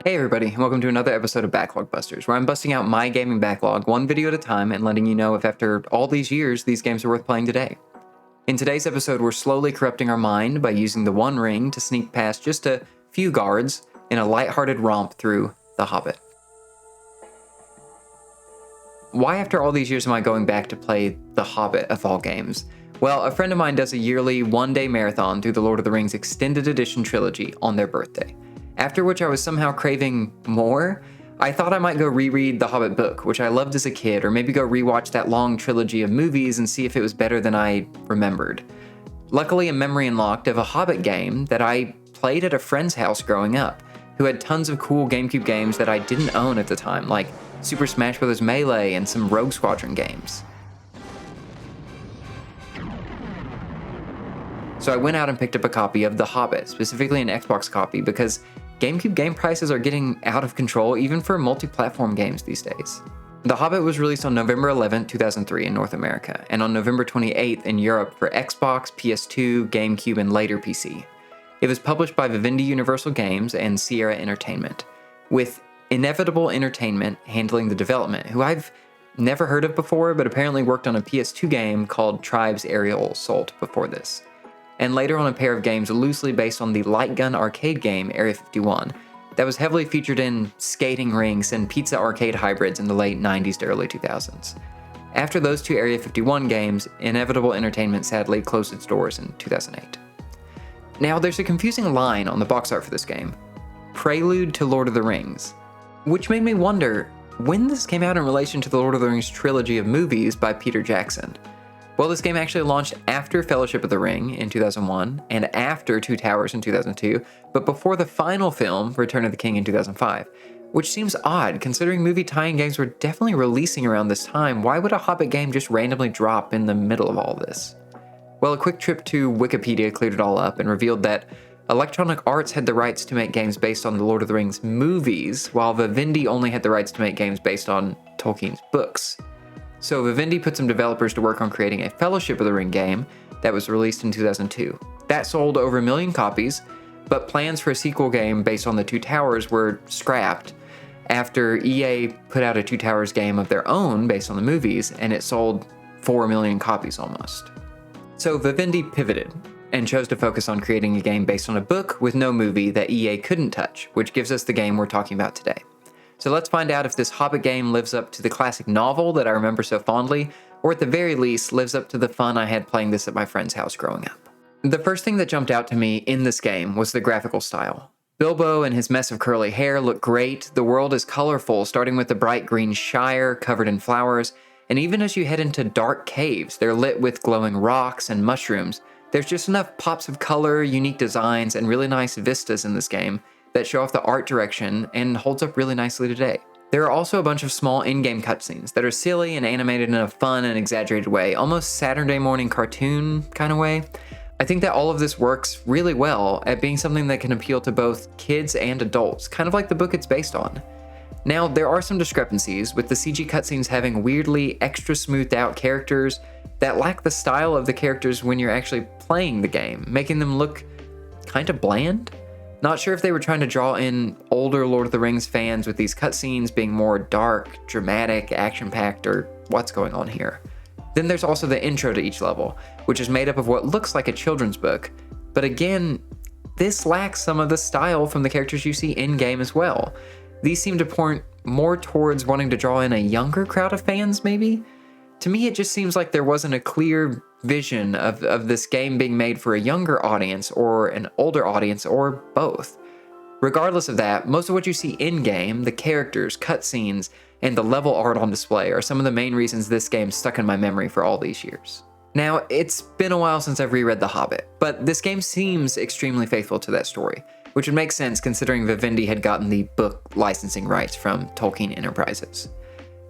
Hey everybody, and welcome to another episode of BacklogBusters, where I'm busting out my gaming backlog one video at a time and letting you know if after all these years, these games are worth playing today. In today's episode, we're slowly corrupting our mind by using the One Ring to sneak past just a few guards in a lighthearted romp through The Hobbit. Why after all these years am I going back to play The Hobbit of all games? Well, a friend of mine does a yearly one-day marathon through the Lord of the Rings Extended Edition trilogy on their birthday. After which I was somehow craving more. I thought I might go reread the Hobbit book, which I loved as a kid, or maybe go rewatch that long trilogy of movies and see if it was better than I remembered. Luckily, a memory unlocked of a Hobbit game that I played at a friend's house growing up, who had tons of cool GameCube games that I didn't own at the time, like Super Smash Bros. Melee and some Rogue Squadron games. So I went out and picked up a copy of The Hobbit, specifically an Xbox copy, because GameCube game prices are getting out of control even for multi-platform games these days. The Hobbit was released on November 11, 2003 in North America, and on November 28th in Europe for Xbox, PS2, GameCube, and later PC. It was published by Vivendi Universal Games and Sierra Entertainment, with Inevitable Entertainment handling the development, who I've never heard of before, but apparently worked on a PS2 game called Tribes Aerial Assault before this, and later on a pair of games loosely based on the light gun arcade game Area 51 that was heavily featured in skating rinks and pizza arcade hybrids in the late 90s to early 2000s. After those two Area 51 games, Inevitable Entertainment sadly closed its doors in 2008. Now, there's a confusing line on the box art for this game, Prelude to Lord of the Rings, which made me wonder when this came out in relation to the Lord of the Rings trilogy of movies by Peter Jackson. Well, this game actually launched after Fellowship of the Ring in 2001 and after Two Towers in 2002, but before the final film, Return of the King in 2005, which seems odd considering movie tie-in games were definitely releasing around this time. Why would a Hobbit game just randomly drop in the middle of all this? Well, a quick trip to Wikipedia cleared it all up and revealed that Electronic Arts had the rights to make games based on the Lord of the Rings movies, while Vivendi only had the rights to make games based on Tolkien's books. So Vivendi put some developers to work on creating a Fellowship of the Ring game that was released in 2002. That sold over 1 million copies, but plans for a sequel game based on the Two Towers were scrapped after EA put out a Two Towers game of their own based on the movies, and it sold 4 million copies almost. So Vivendi pivoted and chose to focus on creating a game based on a book with no movie that EA couldn't touch, which gives us the game we're talking about today. So let's find out if this Hobbit game lives up to the classic novel that I remember so fondly, or at the very least lives up to the fun I had playing this at my friend's house growing up. The first thing that jumped out to me in this game was the graphical style. Bilbo and his mess of curly hair look great, the world is colorful, starting with the bright green Shire covered in flowers, and even as you head into dark caves, they're lit with glowing rocks and mushrooms. There's just enough pops of color, unique designs, and really nice vistas in this game that show off the art direction and holds up really nicely today. There are also a bunch of small in-game cutscenes that are silly and animated in a fun and exaggerated way, almost Saturday morning cartoon kind of way. I think that all of this works really well at being something that can appeal to both kids and adults, kind of like the book it's based on. Now, there are some discrepancies, with the CG cutscenes having weirdly extra smoothed out characters that lack the style of the characters when you're actually playing the game, making them look kind of bland. Not sure if they were trying to draw in older Lord of the Rings fans with these cutscenes being more dark, dramatic, action-packed, or what's going on here. Then there's also the intro to each level, which is made up of what looks like a children's book, but again, this lacks some of the style from the characters you see in-game as well. These seem to point more towards wanting to draw in a younger crowd of fans, maybe? To me, it just seems like there wasn't a clear vision of this game being made for a younger audience or an older audience or both. Regardless of that, most of what you see in-game, the characters, cutscenes, and the level art on display are some of the main reasons this game stuck in my memory for all these years. Now, it's been a while since I've reread The Hobbit, but this game seems extremely faithful to that story, which would make sense considering Vivendi had gotten the book licensing rights from Tolkien Enterprises.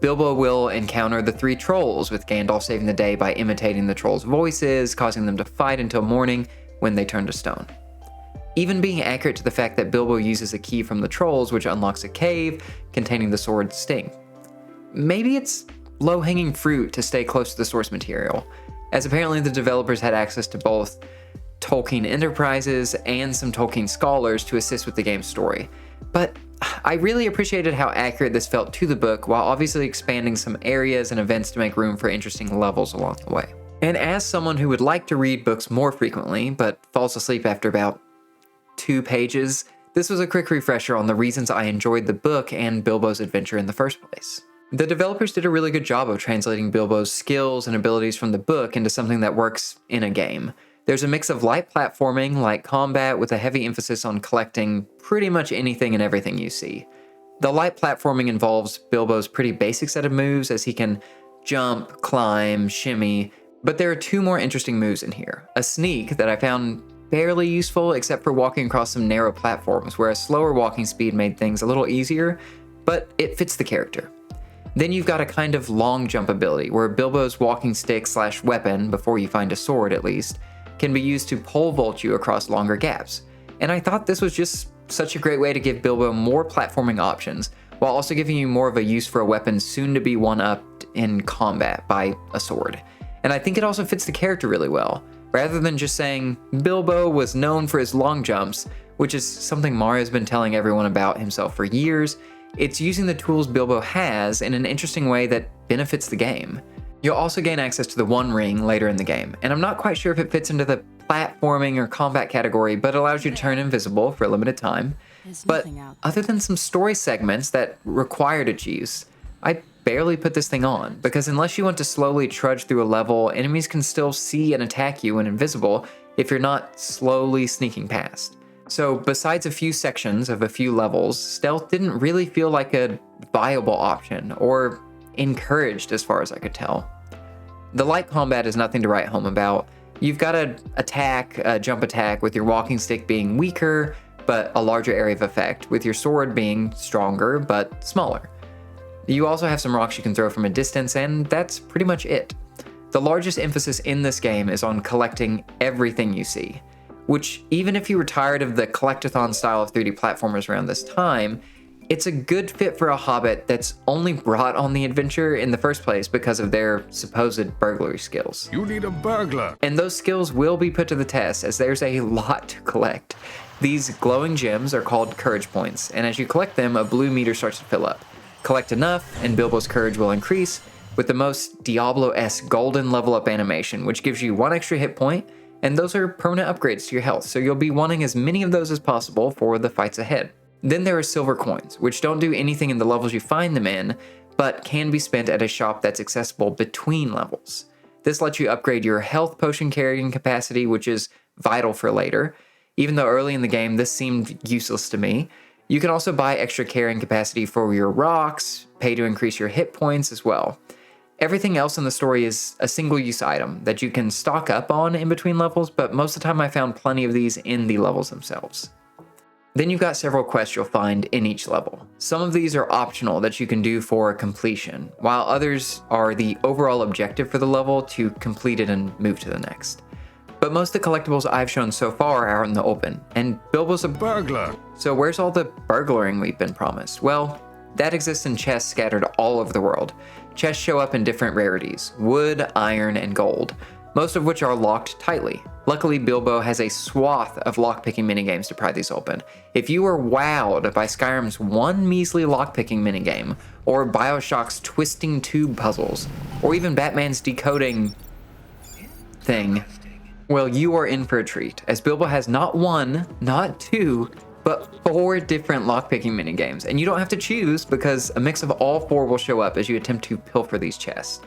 Bilbo will encounter the three trolls, with Gandalf saving the day by imitating the trolls' voices, causing them to fight until morning when they turn to stone. Even being accurate to the fact that Bilbo uses a key from the trolls which unlocks a cave containing the sword Sting. Maybe it's low-hanging fruit to stay close to the source material, as apparently the developers had access to both Tolkien Enterprises and some Tolkien scholars to assist with the game's story. But I really appreciated how accurate this felt to the book, while obviously expanding some areas and events to make room for interesting levels along the way. And as someone who would like to read books more frequently, but falls asleep after about 2 pages, this was a quick refresher on the reasons I enjoyed the book and Bilbo's adventure in the first place. The developers did a really good job of translating Bilbo's skills and abilities from the book into something that works in a game. There's a mix of light platforming, like combat, with a heavy emphasis on collecting pretty much anything and everything you see. The light platforming involves Bilbo's pretty basic set of moves, as he can jump, climb, shimmy, but there are 2 more interesting moves in here. A sneak that I found barely useful except for walking across some narrow platforms, where a slower walking speed made things a little easier, but it fits the character. Then you've got a kind of long jump ability, where Bilbo's walking stick / weapon, before you find a sword at least, can be used to pole vault you across longer gaps. And I thought this was just such a great way to give Bilbo more platforming options, while also giving you more of a use for a weapon soon to be one-upped in combat by a sword. And I think it also fits the character really well. Rather than just saying Bilbo was known for his long jumps, which is something Mario's been telling everyone about himself for years, it's using the tools Bilbo has in an interesting way that benefits the game. You'll also gain access to the One Ring later in the game, and I'm not quite sure if it fits into the platforming or combat category, but allows you to turn invisible for a limited time. But other than some story segments that required its use, I barely put this thing on, because unless you want to slowly trudge through a level, enemies can still see and attack you when invisible if you're not slowly sneaking past. So besides a few sections of a few levels, stealth didn't really feel like a viable option, or encouraged as far as I could tell. The light combat is nothing to write home about. You've got a jump attack with your walking stick being weaker, but a larger area of effect, with your sword being stronger, but smaller. You also have some rocks you can throw from a distance, and that's pretty much it. The largest emphasis in this game is on collecting everything you see, which, even if you were tired of the collectathon style of 3D platformers around this time, it's a good fit for a Hobbit that's only brought on the adventure in the first place because of their supposed burglary skills. You need a burglar. And those skills will be put to the test, as there's a lot to collect. These glowing gems are called courage points, and as you collect them, a blue meter starts to fill up. Collect enough, and Bilbo's courage will increase, with the most Diablo-esque golden level up animation, which gives you 1 extra hit point, and those are permanent upgrades to your health, so you'll be wanting as many of those as possible for the fights ahead. Then there are silver coins, which don't do anything in the levels you find them in, but can be spent at a shop that's accessible between levels. This lets you upgrade your health potion carrying capacity, which is vital for later. Even though early in the game this seemed useless to me, you can also buy extra carrying capacity for your rocks, pay to increase your hit points as well. Everything else in the story is a single-use item that you can stock up on in between levels, but most of the time I found plenty of these in the levels themselves. Then you've got several quests you'll find in each level. Some of these are optional that you can do for completion, while others are the overall objective for the level to complete it and move to the next. But most of the collectibles I've shown so far are out in the open, and Bilbo's a Burglar. So where's all the burglaring we've been promised? Well, that exists in chests scattered all over the world. Chests show up in different rarities: wood, iron, and gold, most of which are locked tightly. Luckily, Bilbo has a swath of lockpicking minigames to pry these open. If you were wowed by Skyrim's one measly lockpicking minigame, or Bioshock's twisting tube puzzles, or even Batman's decoding thing, well, you are in for a treat, as Bilbo has not 1, not 2, but 4 different lockpicking minigames. And you don't have to choose, because a mix of all 4 will show up as you attempt to pilfer these chests.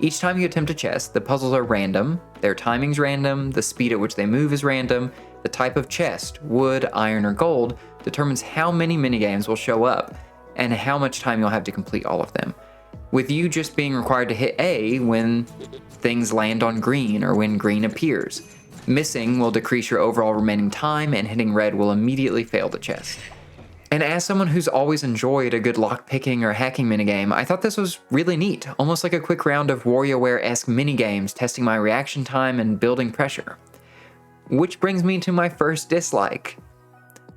Each time you attempt a chest, the puzzles are random, their timing's random, the speed at which they move is random, the type of chest, wood, iron, or gold, determines how many minigames will show up, and how much time you'll have to complete all of them, with you just being required to hit A when things land on green or when green appears. Missing will decrease your overall remaining time, and hitting red will immediately fail the chest. And as someone who's always enjoyed a good lockpicking or hacking minigame, I thought this was really neat, almost like a quick round of WarioWare-esque minigames, testing my reaction time and building pressure. Which brings me to my first dislike.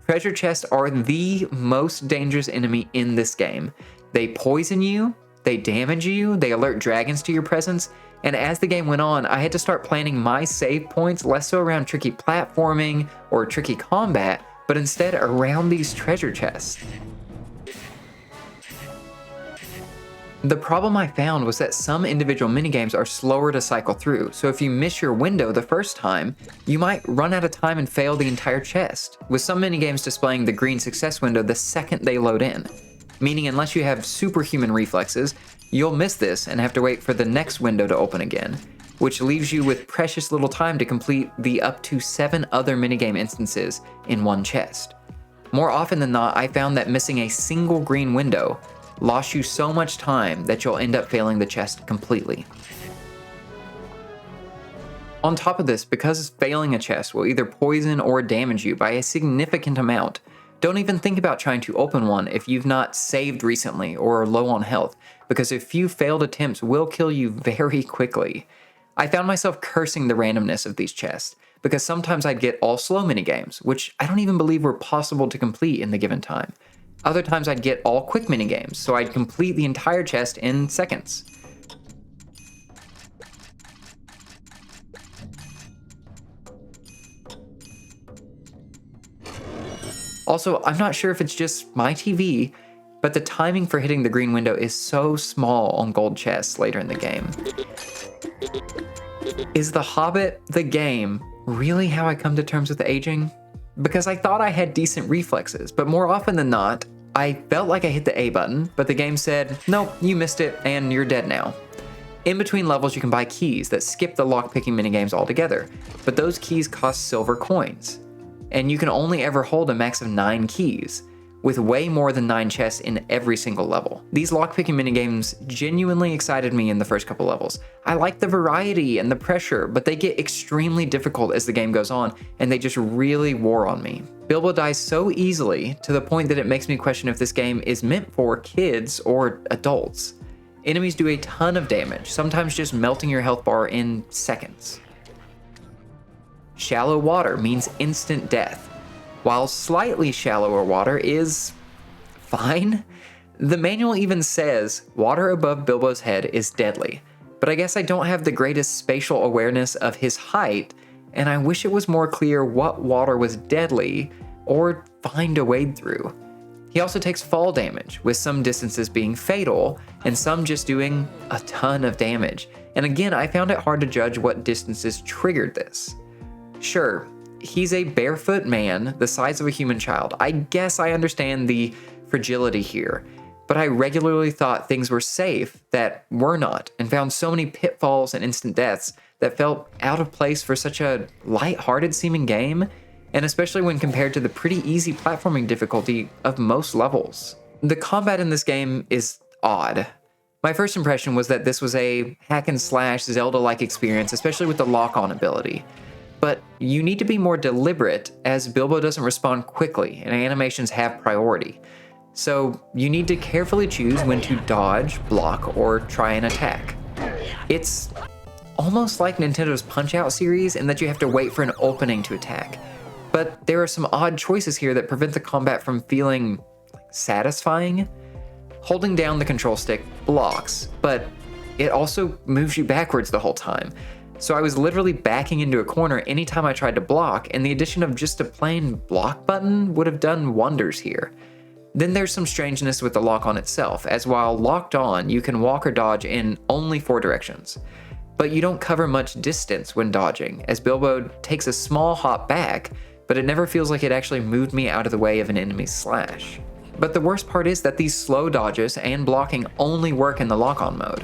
Treasure chests are the most dangerous enemy in this game. They poison you, they damage you, they alert dragons to your presence, and as the game went on, I had to start planning my save points less so around tricky platforming or tricky combat, but instead around these treasure chests. The problem I found was that some individual minigames are slower to cycle through, so if you miss your window the first time, you might run out of time and fail the entire chest, with some minigames displaying the green success window the second they load in. Meaning unless you have superhuman reflexes, you'll miss this and have to wait for the next window to open again, which leaves you with precious little time to complete the up to 7 other minigame instances in one chest. More often than not, I found that missing a single green window lost you so much time that you'll end up failing the chest completely. On top of this, because failing a chest will either poison or damage you by a significant amount, don't even think about trying to open one if you've not saved recently or are low on health, because a few failed attempts will kill you very quickly. I found myself cursing the randomness of these chests, because sometimes I'd get all slow minigames, which I don't even believe were possible to complete in the given time. Other times I'd get all quick minigames, so I'd complete the entire chest in seconds. Also, I'm not sure if it's just my TV, but the timing for hitting the green window is so small on gold chests later in the game. Is The Hobbit, the game, really how I come to terms with aging? Because I thought I had decent reflexes, but more often than not, I felt like I hit the A button, but the game said, nope, you missed it and you're dead now. In between levels, you can buy keys that skip the lockpicking minigames altogether, but those keys cost silver coins. And you can only ever hold a max of 9 keys, with way more than 9 chests in every single level. These lockpicking minigames genuinely excited me in the first couple levels. I like the variety and the pressure, but they get extremely difficult as the game goes on, and they just really wore on me. Bilbo dies so easily to the point that it makes me question if this game is meant for kids or adults. Enemies do a ton of damage, sometimes just melting your health bar in seconds. Shallow water means instant death, while slightly shallower water is fine. The manual even says water above Bilbo's head is deadly, but I guess I don't have the greatest spatial awareness of his height, and I wish it was more clear what water was deadly or fine to wade through. He also takes fall damage, with some distances being fatal and some just doing a ton of damage. And again, I found it hard to judge what distances triggered this. Sure, he's a barefoot man the size of a human child. I guess I understand the fragility here, but I regularly thought things were safe that were not, and found so many pitfalls and instant deaths that felt out of place for such a light-hearted seeming game, and especially when compared to the pretty easy platforming difficulty of most levels. The combat in this game is odd. My first impression was that this was a hack-and-slash Zelda-like experience, especially with the lock-on ability. But you need to be more deliberate, as Bilbo doesn't respond quickly and animations have priority. So you need to carefully choose when to dodge, block, or try and attack. It's almost like Nintendo's Punch-Out series in that you have to wait for an opening to attack. But there are some odd choices here that prevent the combat from feeling satisfying. Holding down the control stick blocks, but it also moves you backwards the whole time. So I was literally backing into a corner anytime I tried to block, and the addition of just a plain block button would have done wonders here. Then there's some strangeness with the lock-on itself, as while locked on, you can walk or dodge in only 4 directions. But you don't cover much distance when dodging, as Bilbo takes a small hop back, but it never feels like it actually moved me out of the way of an enemy's slash. But the worst part is that these slow dodges and blocking only work in the lock-on mode.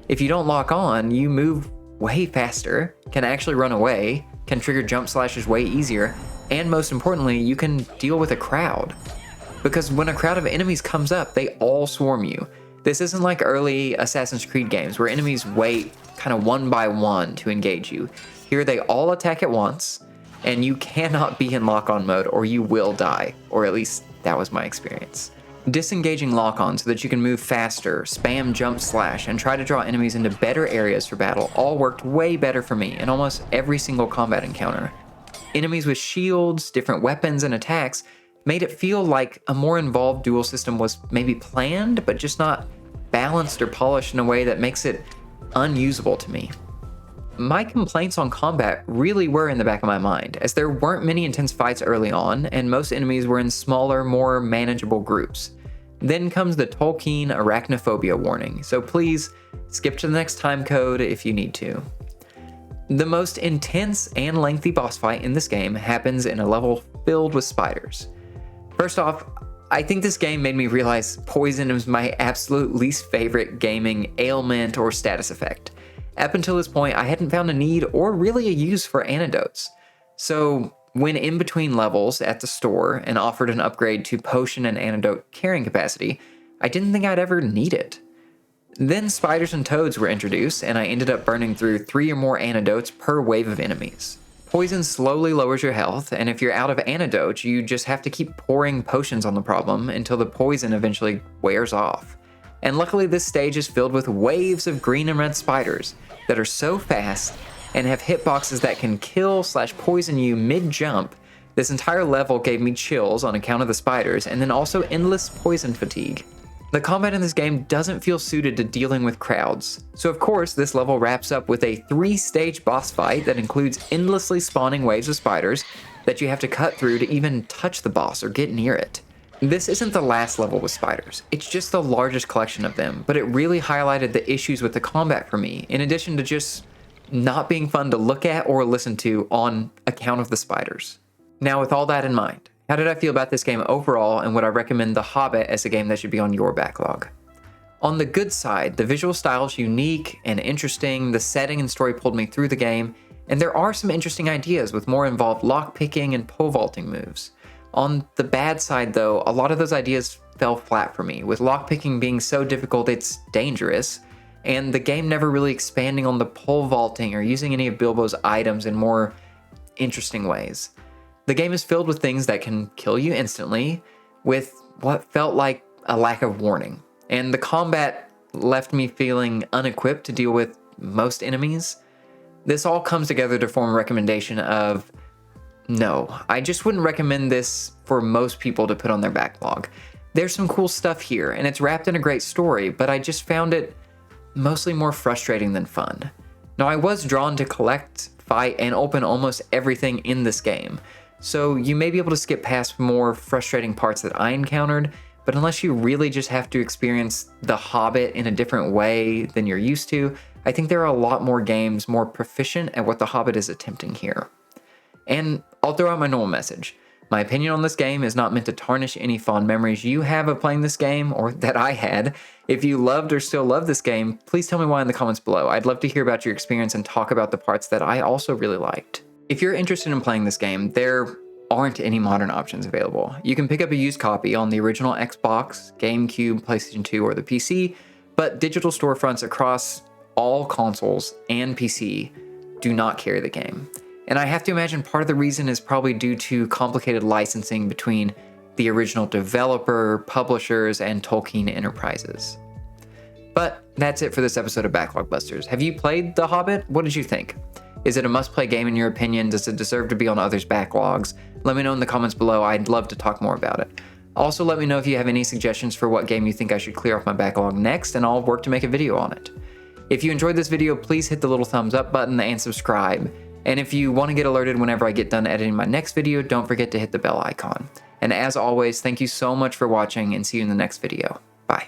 If you don't lock on, you move way faster, can actually run away, can trigger jump slashes way easier, and most importantly, you can deal with a crowd. Because when a crowd of enemies comes up, they all swarm you. This isn't like early Assassin's Creed games where enemies wait kind of one by one to engage you. Here they all attack at once, and you cannot be in lock-on mode or you will die, or at least that was my experience. Disengaging lock-on so that you can move faster, spam jump slash, and try to draw enemies into better areas for battle all worked way better for me in almost every single combat encounter. Enemies with shields, different weapons, and attacks made it feel like a more involved duel system was maybe planned, but just not balanced or polished in a way that makes it unusable to me. My complaints on combat really were in the back of my mind, as there weren't many intense fights early on, and most enemies were in smaller, more manageable groups. Then comes the Tolkien arachnophobia warning, so please skip to the next time code if you need to. The most intense and lengthy boss fight in this game happens in a level filled with spiders. First off, I think this game made me realize poison is my absolute least favorite gaming ailment or status effect. Up until this point, I hadn't found a need or really a use for antidotes. So when in between levels at the store and offered an upgrade to potion and antidote carrying capacity, I didn't think I'd ever need it. Then spiders and toads were introduced, and I ended up burning through 3 or more antidotes per wave of enemies. Poison slowly lowers your health, and if you're out of antidotes, you just have to keep pouring potions on the problem until the poison eventually wears off. And luckily this stage is filled with waves of green and red spiders that are so fast and have hitboxes that can kill/poison you mid-jump. This entire level gave me chills on account of the spiders, and then also endless poison fatigue. The combat in this game doesn't feel suited to dealing with crowds, so of course this level wraps up with a 3-stage boss fight that includes endlessly spawning waves of spiders that you have to cut through to even touch the boss or get near it. This isn't the last level with spiders, it's just the largest collection of them, but it really highlighted the issues with the combat for me, in addition to just not being fun to look at or listen to on account of the spiders. Now with all that in mind, how did I feel about this game overall, and would I recommend The Hobbit as a game that should be on your backlog? On the good side, the visual style is unique and interesting, the setting and story pulled me through the game, and there are some interesting ideas with more involved lockpicking and pole vaulting moves. On the bad side though, a lot of those ideas fell flat for me, with lockpicking being so difficult it's dangerous, and the game never really expanding on the pole vaulting or using any of Bilbo's items in more interesting ways. The game is filled with things that can kill you instantly, with what felt like a lack of warning. And the combat left me feeling unequipped to deal with most enemies. This all comes together to form a recommendation of, no, I just wouldn't recommend this for most people to put on their backlog. There's some cool stuff here, and it's wrapped in a great story, but I just found it mostly more frustrating than fun. Now, I was drawn to collect, fight, and open almost everything in this game, so you may be able to skip past more frustrating parts that I encountered, but unless you really just have to experience The Hobbit in a different way than you're used to, I think there are a lot more games more proficient at what The Hobbit is attempting here. And I'll throw out my normal message. My opinion on this game is not meant to tarnish any fond memories you have of playing this game, or that I had. If you loved or still love this game, please tell me why in the comments below. I'd love to hear about your experience and talk about the parts that I also really liked. If you're interested in playing this game, there aren't any modern options available. You can pick up a used copy on the original Xbox, GameCube, PlayStation 2, or the PC, but digital storefronts across all consoles and PC do not carry the game. And I have to imagine part of the reason is probably due to complicated licensing between the original developer, publishers, and Tolkien Enterprises. But that's it for this episode of BacklogBusters. Have you played The Hobbit? What did you think? Is it a must-play game in your opinion? Does it deserve to be on others' backlogs? Let me know in the comments below. I'd love to talk more about it. Also, let me know if you have any suggestions for what game you think I should clear off my backlog next, and I'll work to make a video on it. If you enjoyed this video, please hit the little thumbs up button and subscribe. And if you want to get alerted whenever I get done editing my next video, don't forget to hit the bell icon. And as always, thank you so much for watching, and see you in the next video. Bye.